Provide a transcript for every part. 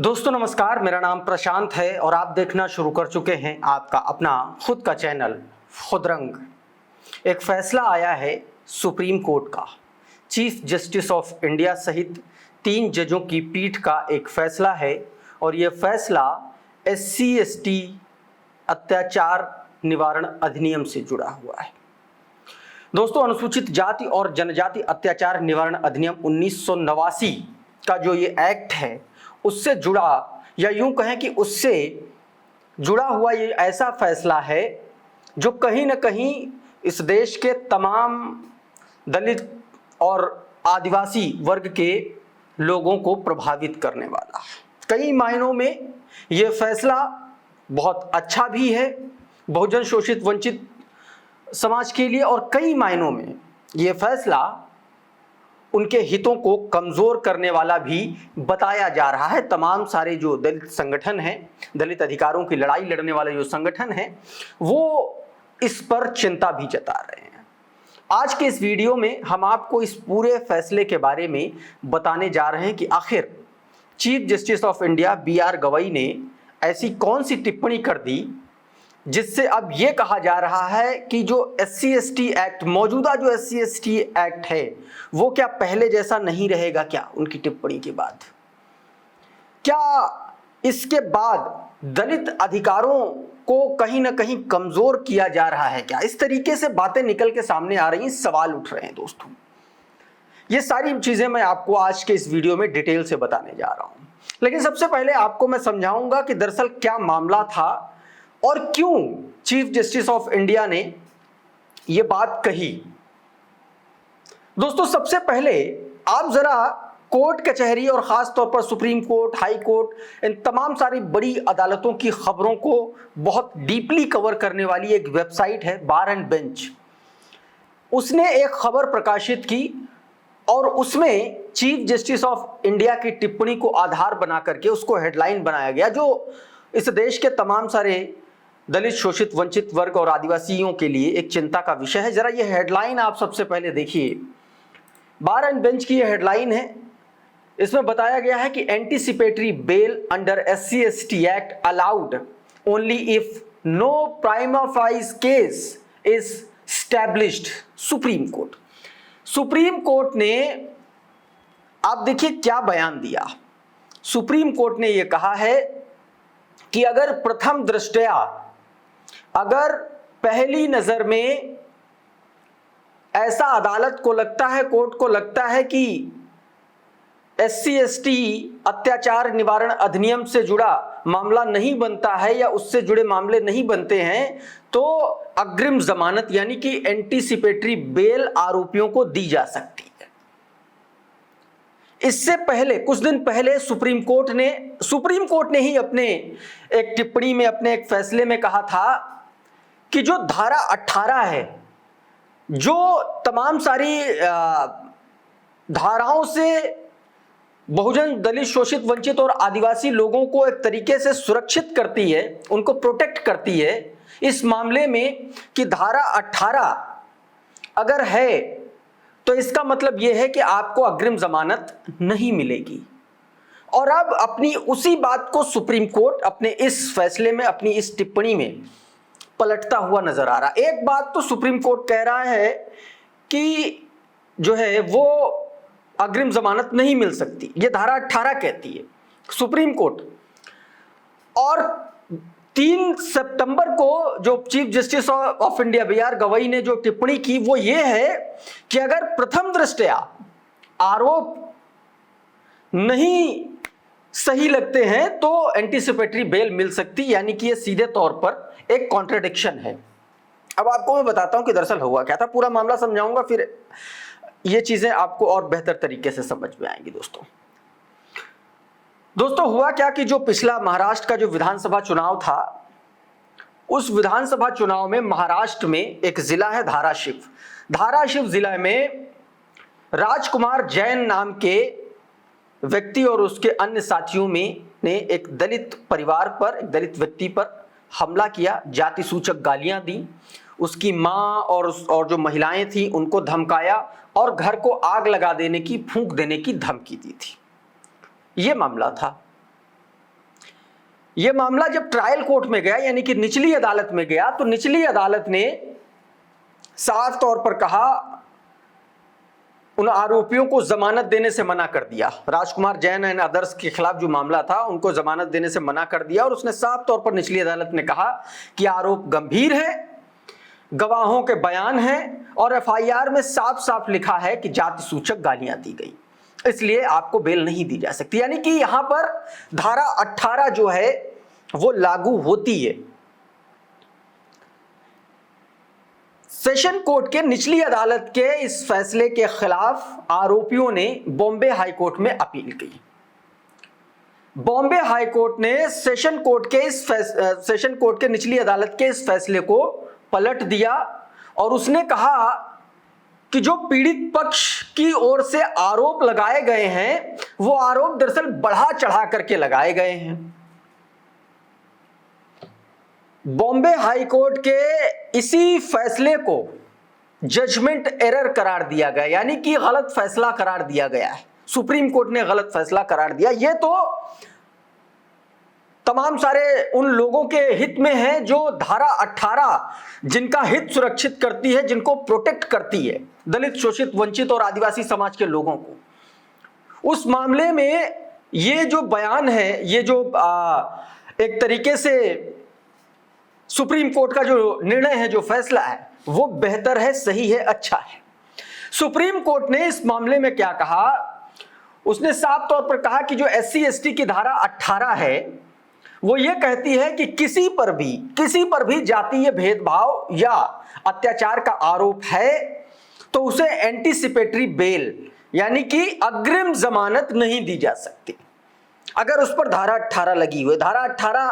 दोस्तों नमस्कार, मेरा नाम प्रशांत है और आप देखना शुरू कर चुके हैं आपका अपना खुद का चैनल खुदरंग। एक फैसला आया है सुप्रीम कोर्ट का। चीफ जस्टिस ऑफ इंडिया सहित 3 जजों की पीठ का एक फैसला है और यह फैसला SC/ST अत्याचार निवारण अधिनियम से जुड़ा हुआ है। दोस्तों, अनुसूचित जाति और जनजाति अत्याचार निवारण अधिनियम 1989 का जो ये एक्ट है उससे जुड़ा, या यूं कहें कि उससे जुड़ा हुआ ये ऐसा फैसला है जो कहीं ना कहीं इस देश के तमाम दलित और आदिवासी वर्ग के लोगों को प्रभावित करने वाला है। कई मायनों में ये फैसला बहुत अच्छा भी है बहुजन शोषित वंचित समाज के लिए, और कई मायनों में ये फैसला उनके हितों को कमज़ोर करने वाला भी बताया जा रहा है। तमाम सारे जो दलित संगठन हैं, दलित अधिकारों की लड़ाई लड़ने वाले जो संगठन हैं, वो इस पर चिंता भी जता रहे हैं। आज के इस वीडियो में हम आपको इस पूरे फैसले के बारे में बताने जा रहे हैं कि आखिर chief justice of India BR Gavai ने ऐसी कौन सी टिप्पणी कर दी जिससे अब ये कहा जा रहा है कि जो SC/ST एक्ट, मौजूदा जो SC/ST एक्ट है, वो क्या पहले जैसा नहीं रहेगा क्या उनकी टिप्पणी के बाद? क्या इसके बाद दलित अधिकारों को कहीं ना कहीं कमजोर किया जा रहा है क्या? इस तरीके से बातें निकल के सामने आ रही हैं, सवाल उठ रहे हैं। दोस्तों, ये सारी चीजें मैं आपको आज के इस वीडियो में डिटेल से बताने जा रहा हूं, लेकिन सबसे पहले आपको मैं समझाऊंगा कि दरअसल क्या मामला था और क्यों चीफ जस्टिस ऑफ इंडिया ने यह बात कही। दोस्तों, सबसे पहले आप जरा कोर्ट कचहरी और खास तौर पर सुप्रीम कोर्ट, हाई कोर्ट, इन तमाम सारी बड़ी अदालतों की खबरों को बहुत डीपली कवर करने वाली एक वेबसाइट है बार एंड बेंच। उसने एक खबर प्रकाशित की और उसमें चीफ जस्टिस ऑफ इंडिया की टिप्पणी को आधार बना करके उसको हेडलाइन बनाया गया, जो इस देश के तमाम सारे दलित शोषित वंचित वर्ग और आदिवासियों के लिए एक चिंता का विषय है। जरा ये हेडलाइन आप सबसे पहले देखिए। बार एंड बेंच की ये हेडलाइन है। इसमें बताया गया है कि anticipatory bail under SC/ST act allowed only if no prima facie case is established. Supreme court ने, आप देखिए क्या बयान दिया। सुप्रीम कोर्ट ने यह कहा है कि अगर प्रथम दृष्टया, अगर पहली नजर में ऐसा अदालत को लगता है, कोर्ट को लगता है कि SC/ST अत्याचार निवारण अधिनियम से जुड़ा मामला नहीं बनता है या उससे जुड़े मामले नहीं बनते हैं, तो अग्रिम जमानत यानी कि एंटीसिपेटरी बेल आरोपियों को दी जा सकती है। इससे पहले, कुछ दिन पहले सुप्रीम कोर्ट ने ही अपने एक टिप्पणी में, अपने एक फैसले में कहा था कि जो धारा 18 है, जो तमाम सारी धाराओं से बहुजन दलित शोषित वंचित और आदिवासी लोगों को एक तरीके से सुरक्षित करती है, उनको प्रोटेक्ट करती है, इस मामले में कि धारा 18 अगर है तो इसका मतलब यह है कि आपको अग्रिम जमानत नहीं मिलेगी। और अब अपनी उसी बात को सुप्रीम कोर्ट अपने इस फैसले में, अपनी इस टिप्पणी में पलटता हुआ नजर आ रहा। एक बात तो सुप्रीम कोर्ट कह रहा है कि जो है वो अग्रिम जमानत नहीं मिल सकती, ये धारा 18 कहती है सुप्रीम कोर्ट। और 3 सितंबर को जो chief justice of India BR Gavai ने जो टिप्पणी की वो ये है कि अगर प्रथम दृष्टया आरोप नहीं सही लगते हैं तो एंटीसिपेटरी बेल मिल सकती, यानी कि ये सीधे तौर पर एक कॉन्ट्रडिक्शन है। अब आपको मैं बताता हूं कि दरअसल हुआ क्या था, पूरा मामला समझाऊंगा, फिर ये चीजें आपको और बेहतर तरीके से समझ में आएंगी। दोस्तों हुआ क्या कि जो पिछला महाराष्ट्र का जो विधानसभा चुनाव था, उस विधानसभा चुनाव में महाराष्ट्र में एक जिला है धाराशिव जिला में राजकुमार जैन नाम के व्यक्ति और उसके अन्य साथियों में ने एक दलित परिवार पर, एक दलित व्यक्ति पर हमला किया, जाति सूचक गालियां दी, उसकी मां और जो महिलाएं थी उनको धमकाया और घर को आग लगा देने की, फूंक देने की धमकी दी थी। यह मामला था। यह मामला जब ट्रायल कोर्ट में गया यानी कि निचली अदालत में गया, तो निचली अदालत ने साफ तौर पर कहा, उन आरोपियों को जमानत देने से मना कर दिया। राजकुमार जैन एंड अदर्स के खिलाफ जो मामला था उनको जमानत देने से मना कर दिया, और उसने साफ तौर पर निचली अदालत ने कहा कि आरोप गंभीर है, गवाहों के बयान हैं और एफआईआर में साफ साफ लिखा है कि जाति सूचक गालियां दी गई, इसलिए आपको बेल नहीं दी जा सकती। यानी कि यहां पर धारा 18 जो है वो लागू होती है। सेशन कोर्ट के निचली अदालत के इस फैसले के खिलाफ आरोपियों ने बॉम्बे हाई कोर्ट में अपील की। बॉम्बे हाई कोर्ट ने सेशन कोर्ट के निचली अदालत के इस फैसले को पलट दिया और उसने कहा कि जो पीड़ित पक्ष की ओर से आरोप लगाए गए हैं वो आरोप दरअसल बढ़ा चढ़ा करके लगाए गए हैं। बॉम्बे हाई कोर्ट के इसी फैसले को जजमेंट एरर करार दिया गया, यानी कि गलत फैसला करार दिया गया है। सुप्रीम कोर्ट ने गलत फैसला करार दिया। यह तो तमाम सारे उन लोगों के हित में है जो धारा 18 जिनका हित सुरक्षित करती है, जिनको प्रोटेक्ट करती है, दलित, शोषित, वंचित और आदिवासी समाज के लोगों को। उस मामले में ये जो बयान है, ये जो एक तरीके से सुप्रीम कोर्ट का जो निर्णय है, जो फैसला है, वो बेहतर है, सही है, अच्छा है। सुप्रीम कोर्ट ने इस मामले में क्या कहा, उसने साफ तौर पर कहा कि जो SC ST की धारा 18 है वो ये कहती है कि किसी पर भी जातीय भेदभाव या अत्याचार का आरोप है तो उसे एंटीसिपेटरी बेल यानी कि अग्रिम जमानत नहीं दी जा सकती। अगर उस पर धारा 18 लगी हुई, धारा 18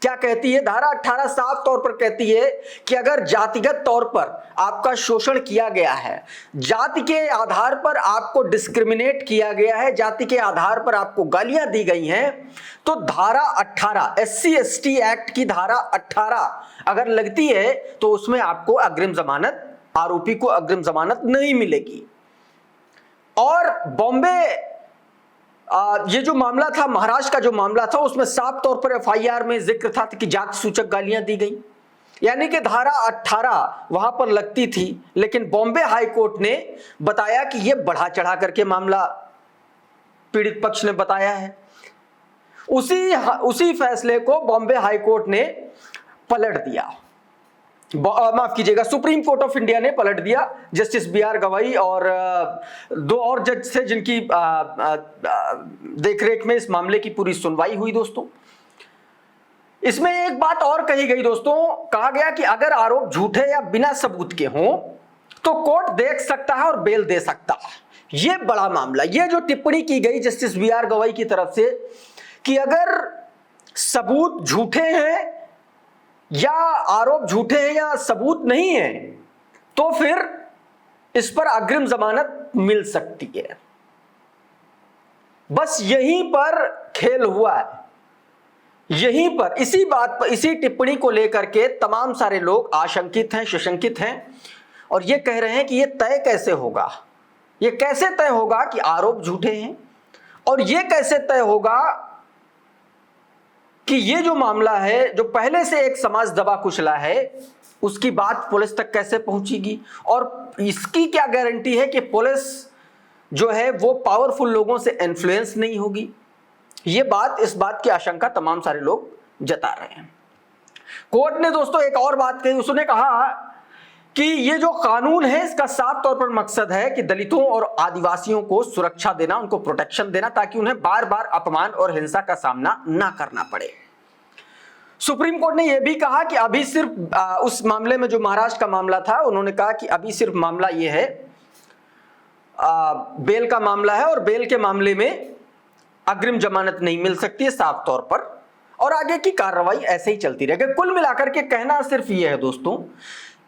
क्या कहती है? धारा 18 साफ तौर पर कहती है कि अगर जातिगत तौर पर आपका शोषण किया गया है, जाति के आधार पर आपको डिस्क्रिमिनेट किया गया है, जाति के आधार पर आपको गालियां दी गई हैं, तो धारा 18 SC ST एक्ट की धारा 18 अगर लगती है तो उसमें आपको अग्रिम जमानत, आरोपी को अग्रिम जमानत नहीं मिलेगी। और बॉम्बे ये जो मामला था, महाराष्ट्र का जो मामला था, उसमें साफ तौर पर FIR में जिक्र था कि जाति सूचक गालियां दी गई, यानी कि धारा 18 वहां पर लगती थी। लेकिन बॉम्बे हाई कोर्ट ने बताया कि यह बढ़ा चढ़ा करके मामला पीड़ित पक्ष ने बताया है। उसी फैसले को बॉम्बे हाई कोर्ट ने पलट दिया, माफ कीजिएगा, सुप्रीम कोर्ट ऑफ इंडिया ने पलट दिया। जस्टिस BR गवाई और दो और जज थे जिनकी देखरेख में इस मामले की पूरी सुनवाई हुई। दोस्तों, इसमें एक बात और कही गई दोस्तों, कहा गया कि अगर आरोप झूठे या बिना सबूत के हों तो कोर्ट देख सकता है और बेल दे सकता है। यह बड़ा मामला, यह जो टिप्पणी की गई जस्टिस BR गवाई की तरफ से कि अगर सबूत झूठे हैं या आरोप झूठे हैं या सबूत नहीं है तो फिर इस पर अग्रिम जमानत मिल सकती है। बस यहीं पर खेल हुआ है। यहीं पर इसी बात पर, इसी टिप्पणी को लेकर के तमाम सारे लोग आशंकित हैं, सुशंकित हैं और यह कह रहे हैं कि यह तय कैसे होगा, यह कैसे तय होगा कि आरोप झूठे हैं, और यह कैसे तय होगा कि ये जो मामला है, जो पहले से एक समाज दबा कुचला है, उसकी बात पुलिस तक कैसे पहुंचेगी, और इसकी क्या गारंटी है कि पुलिस जो है वो पावरफुल लोगों से इन्फ्लुएंस नहीं होगी। ये बात, इस बात की आशंका तमाम सारे लोग जता रहे हैं। कोर्ट ने दोस्तों एक और बात कही, उसने कहा कि ये जो कानून है इसका साफ तौर पर मकसद है कि दलितों और आदिवासियों को सुरक्षा देना, उनको प्रोटेक्शन देना, ताकि उन्हें बार बार अपमान और हिंसा का सामना ना करना पड़े। सुप्रीम कोर्ट ने यह भी कहा कि अभी सिर्फ उस मामले में जो महाराष्ट्र का मामला था, उन्होंने कहा कि अभी सिर्फ मामला यह है, बेल का मामला है और बेल के मामले में अग्रिम जमानत नहीं मिल सकती है साफ तौर पर, और आगे की कार्रवाई ऐसे ही चलती रहेगी। कुल मिलाकर के कहना सिर्फ यह है दोस्तों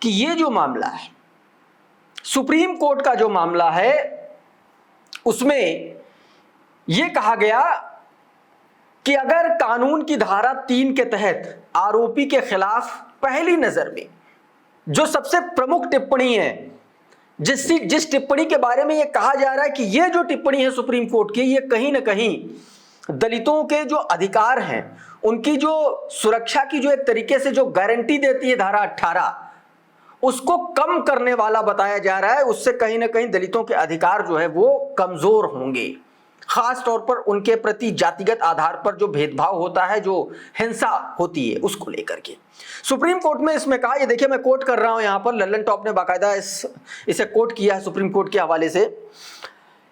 कि ये जो मामला है, सुप्रीम कोर्ट का जो मामला है, उसमें यह कहा गया कि अगर कानून की धारा 3 के तहत आरोपी के खिलाफ पहली नजर में जो सबसे प्रमुख टिप्पणी है, जिस टिप्पणी के बारे में यह कहा जा रहा है कि यह जो टिप्पणी है सुप्रीम कोर्ट की, यह कहीं ना कहीं दलितों के जो अधिकार हैं उनकी जो सुरक्षा की जो एक तरीके से जो गारंटी देती है धारा 18, उसको कम करने वाला बताया जा रहा है। उससे कहीं ना कहीं दलितों के अधिकार जो है वो कमजोर होंगे, खास तौर पर उनके प्रति जातिगत आधार पर जो भेदभाव होता है, जो हिंसा होती है, उसको लेकर के सुप्रीम कोर्ट में इसमें कहा। ये देखिए मैं कोट कर रहा हूं यहां पर, लल्लन टॉप ने बाकायदा इसे कोट किया है सुप्रीम कोर्ट के हवाले से।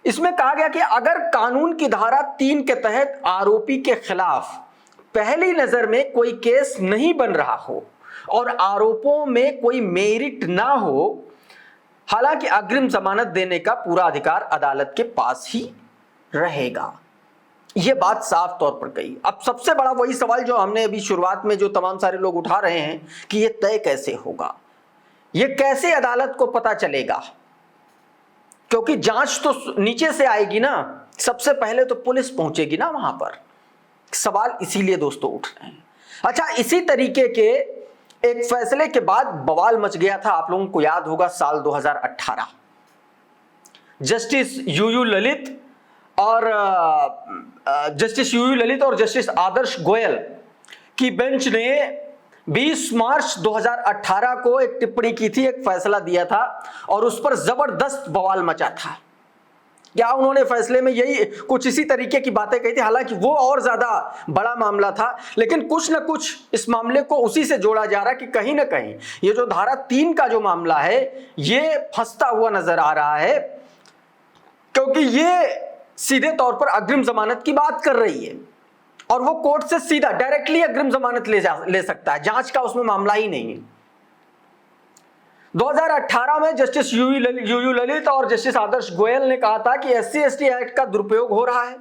इसमें कहा गया कि अगर कानून की धारा 3 के तहत आरोपी के खिलाफ पहली नजर में कोई केस नहीं बन रहा हो और आरोपों में कोई मेरिट ना हो, हालांकि अग्रिम जमानत देने का पूरा अधिकार अदालत के पास ही रहेगा। यह बात साफ तौर पर कही। अब सबसे बड़ा वही सवाल जो हमने अभी शुरुआत में जो तमाम सारे लोग उठा रहे हैं कि यह तय कैसे होगा, यह कैसे अदालत को पता चलेगा, क्योंकि जांच तो नीचे से आएगी ना, सबसे पहले तो पुलिस पहुंचेगी ना वहां पर। सवाल इसीलिए दोस्तों उठ रहे हैं। अच्छा, इसी तरीके के एक फैसले के बाद बवाल मच गया था, आप लोगों को याद होगा, साल 2018 जस्टिस यूयू ललित और जस्टिस आदर्श गोयल की बेंच ने 20 मार्च 2018 को एक टिप्पणी की थी, एक फैसला दिया था और उस पर जबरदस्त बवाल मचा था। क्या उन्होंने फैसले में यही कुछ इसी तरीके की बातें कही थी, हालांकि वो और ज्यादा बड़ा मामला था, लेकिन कुछ ना कुछ इस मामले को उसी से जोड़ा जा रहा है कि कहीं ना कहीं ये जो धारा 3 का जो मामला है ये फंसता हुआ नजर आ रहा है, क्योंकि ये सीधे तौर पर अग्रिम जमानत की बात कर रही है और वो कोर्ट से सीधा डायरेक्टली अग्रिम जमानत ले सकता है, जांच का उसमें मामला ही नहीं है। 2018 में जस्टिस यूयू ललित और जस्टिस आदर्श गोयल ने कहा था कि SC/ST एक्ट का दुरुपयोग हो रहा है,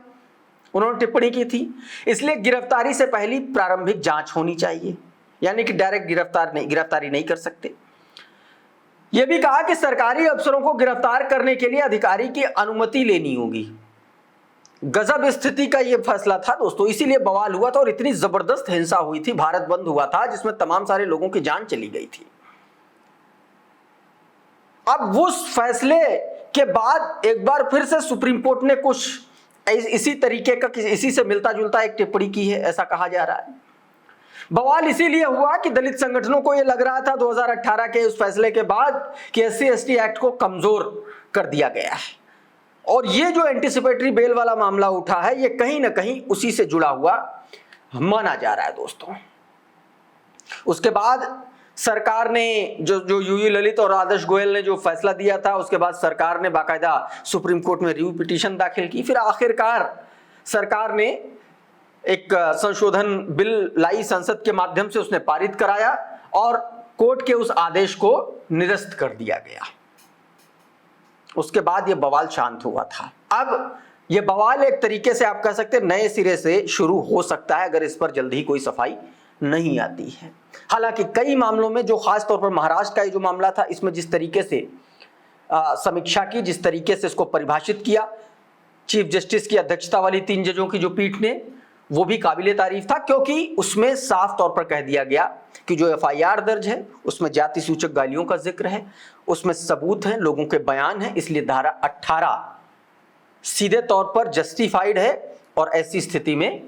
उन्होंने टिप्पणी की थी, इसलिए गिरफ्तारी से पहले प्रारंभिक जांच होनी चाहिए, यानी कि डायरेक्ट गिरफ्तारी नहीं कर सकते। यह भी कहा कि सरकारी अफसरों को गिरफ्तार करने के लिए अधिकारी की अनुमति लेनी होगी। गजब स्थिति का यह फैसला था दोस्तों, इसीलिए बवाल हुआ था और इतनी जबरदस्त हिंसा हुई थी, भारत बंद हुआ था जिसमें तमाम सारे लोगों की जान चली गई थी। अब उस फैसले के बाद एक बार फिर से सुप्रीम कोर्ट ने कुछ इसी तरीके का, इसी से मिलता जुलता एक टिप्पणी की है, ऐसा कहा जा रहा है। बवाल इसीलिए हुआ कि दलित संगठनों को यह लग रहा था 2018 के उस फैसले के बाद कि SC/ST एक्ट को कमजोर कर दिया गया है और ये जो एंटीसिपेटरी बेल वाला मामला उठा है ये कहीं ना कहीं उसी से जुड़ा हुआ माना जा रहा है दोस्तों। उसके बाद सरकार ने जो यूयू ललित और आदर्श गोयल ने जो फैसला दिया था, उसके बाद सरकार ने बाकायदा सुप्रीम कोर्ट में रिव्यू पिटीशन दाखिल की। फिर आखिरकार सरकार ने एक संशोधन बिल लाई, संसद के माध्यम से उसने पारित कराया और कोर्ट के उस आदेश को निरस्त कर दिया गया। उसके बाद यह बवाल शांत हुआ था। अब यह बवाल एक तरीके से आप कह सकते हैं नए सिरे से शुरू हो सकता है अगर इस पर जल्द ही कोई सफाई नहीं आती है। हालांकि कई मामलों में, जो खास तौर पर महाराष्ट्र का जो मामला था, इसमें जिस तरीके से समीक्षा की, जिस तरीके से इसको परिभाषित किया चीफ जस्टिस की अध्यक्षता वाली 3 जजों की जो पीठ ने, वो भी काबिले तारीफ था, क्योंकि उसमें साफ तौर पर कह दिया गया कि जो FIR दर्ज है उसमें जाति सूचक गालियों का जिक्र है, उसमें सबूत है, लोगों के बयान है, इसलिए धारा 18 सीधे तौर पर जस्टिफाइड है और ऐसी स्थिति में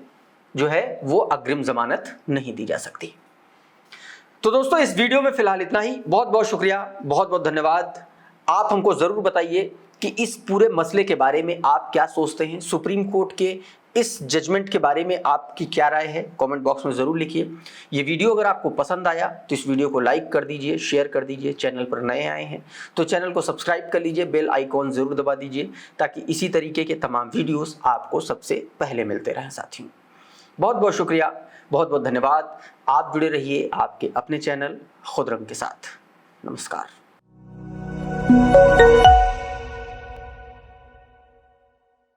जो है वो अग्रिम जमानत नहीं दी जा सकती। तो दोस्तों इस वीडियो में फिलहाल इतना ही। बहुत बहुत शुक्रिया, बहुत बहुत धन्यवाद। आप हमको जरूर बताइए कि इस पूरे मसले के बारे में आप क्या सोचते हैं, सुप्रीम कोर्ट के इस जजमेंट के बारे में आपकी क्या राय है, कमेंट बॉक्स में जरूर लिखिए। ये वीडियो अगर आपको पसंद आया तो इस वीडियो को लाइक कर दीजिए, शेयर कर दीजिए। चैनल पर नए आए हैं तो चैनल को सब्सक्राइब कर लीजिए, बेल आइकॉन जरूर दबा दीजिए ताकि इसी तरीके के तमाम वीडियोस आपको सबसे पहले मिलते रहें साथियों। बहुत बहुत शुक्रिया, बहुत बहुत धन्यवाद। आप जुड़े रहिए आपके अपने चैनल खुद रंग के साथ। नमस्कार।